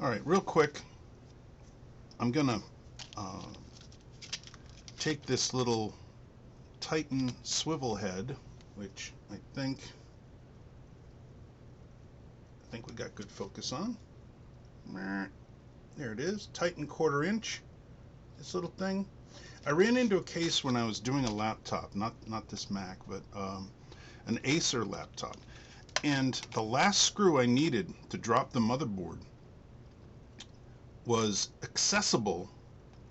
All right, real quick, I'm gonna uh, take this little Titan swivel head, which I think we got good focus on. There it is, Titan quarter inch. This little thing. I ran into a case when I was doing a laptop, not this Mac, but an Acer laptop, and the last screw I needed to drop the motherboard was accessible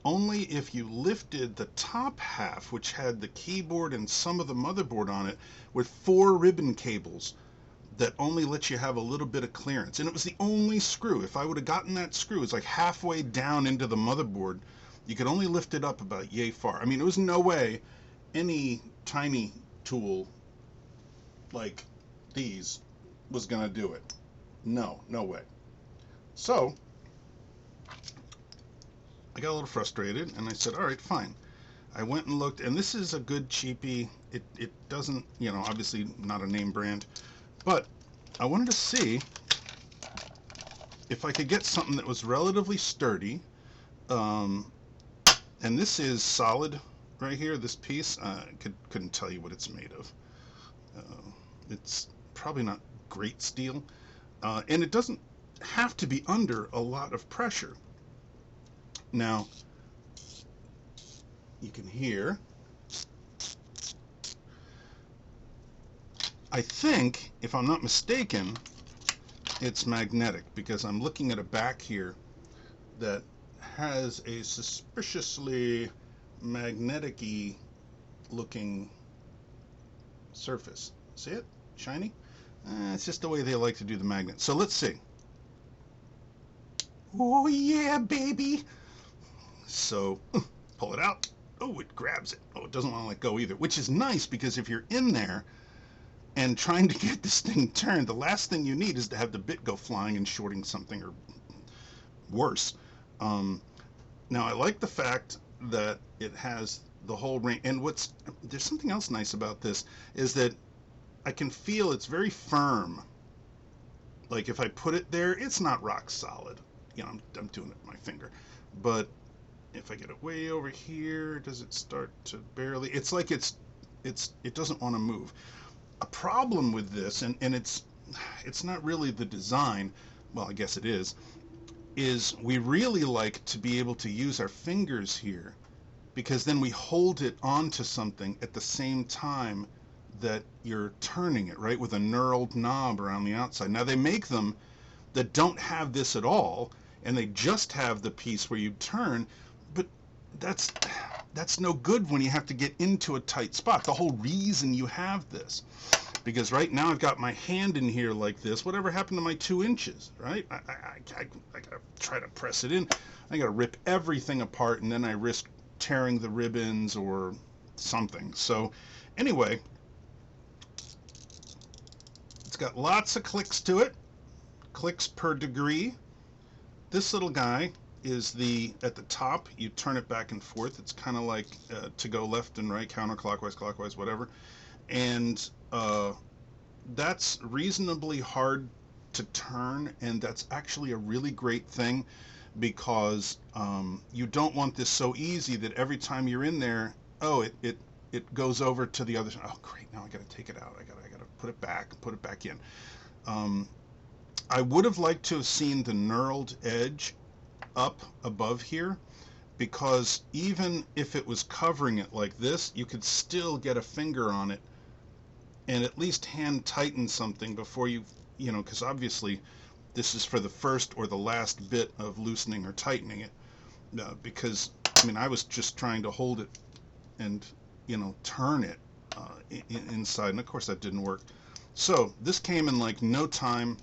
only if you lifted the top half, which had the keyboard and some of the motherboard on it, with 4 ribbon cables that only let you have a little bit of clearance. And it was the only screw. If I would have gotten that screw, it's like halfway down into the motherboard. You could only lift it up about yay far. I mean, there was no way any tiny tool like these was going to do it. No way. So I got a little frustrated and I said, all right, fine. I went and looked, and this is a good cheapie. It doesn't, obviously not a name brand, but I wanted to see if I could get something that was relatively sturdy. Um, and this is solid right here, this piece. Couldn't tell you what it's made of. It's probably not great steel. And it doesn't have to be under a lot of pressure. Now, you can hear, I think, if I'm not mistaken, it's magnetic, because I'm looking at a back here that has a suspiciously magnetic-y looking surface. See it? Shiny? It's just the way they like to do the magnet. So let's see. Oh yeah, baby! So, pull it out. Oh, it grabs it. Oh, it doesn't want to let go either, which is nice, because if you're in there and trying to get this thing turned, the last thing you need is to have the bit go flying and shorting something, or worse. Now, I like the fact that it has the whole ring, and there's something else nice about this, is that I can feel it's very firm. Like if I put it there, it's not rock solid. I'm doing it with my finger, but if I get it way over here, does it start to barely? It's like it doesn't want to move. A problem with this, and it's not really the design. Well, I guess it is we really like to be able to use our fingers here, because then we hold it onto something at the same time that you're turning it, right, with a knurled knob around the outside. Now, they make them that don't have this at all, and they just have the piece where you turn, but that's no good when you have to get into a tight spot. The whole reason you have this, because right now I've got my hand in here like this. Whatever happened to my 2 inches, right? I gotta try to press it in. I gotta rip everything apart, and then I risk tearing the ribbons or something. So anyway, it's got lots of clicks to it, clicks per degree. This little guy is at the top, you turn it back and forth. It's kind of like to go left and right, counterclockwise, clockwise, whatever. And that's reasonably hard to turn, and that's actually a really great thing, because you don't want this so easy that every time you're in there, it goes over to the other side. Oh great, now I gotta take it out. I gotta put it back in. I would have liked to have seen the knurled edge up above here, because even if it was covering it like this, you could still get a finger on it and at least hand tighten something before because obviously this is for the first or the last bit of loosening or tightening it, because I was just trying to hold it and turn it inside, and of course that didn't work. So this came in like no time.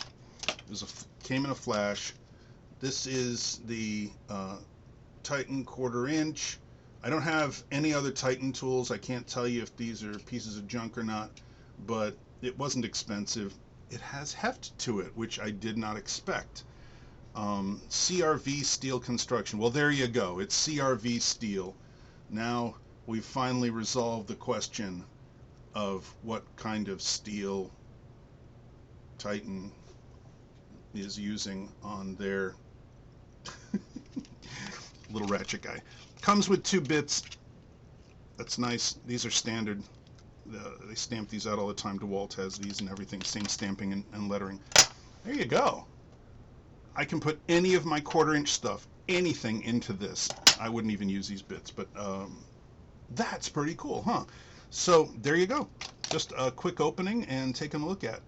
Came in a flash. This is the Titan quarter inch. I don't have any other Titan tools. I can't tell you if these are pieces of junk or not, but it wasn't expensive. It has heft to it, which I did not expect. CRV steel construction. Well, there you go. It's CRV steel. Now we've finally resolved the question of what kind of steel Titan is using on their little ratchet guy. Comes with 2 bits. That's nice. These are standard. They stamp these out all the time. DeWalt has these and everything. Same stamping and lettering. There you go. I can put any of my 1/4-inch stuff, anything, into this. I wouldn't even use these bits, but that's pretty cool, huh? So there you go. Just a quick opening and taking a look at.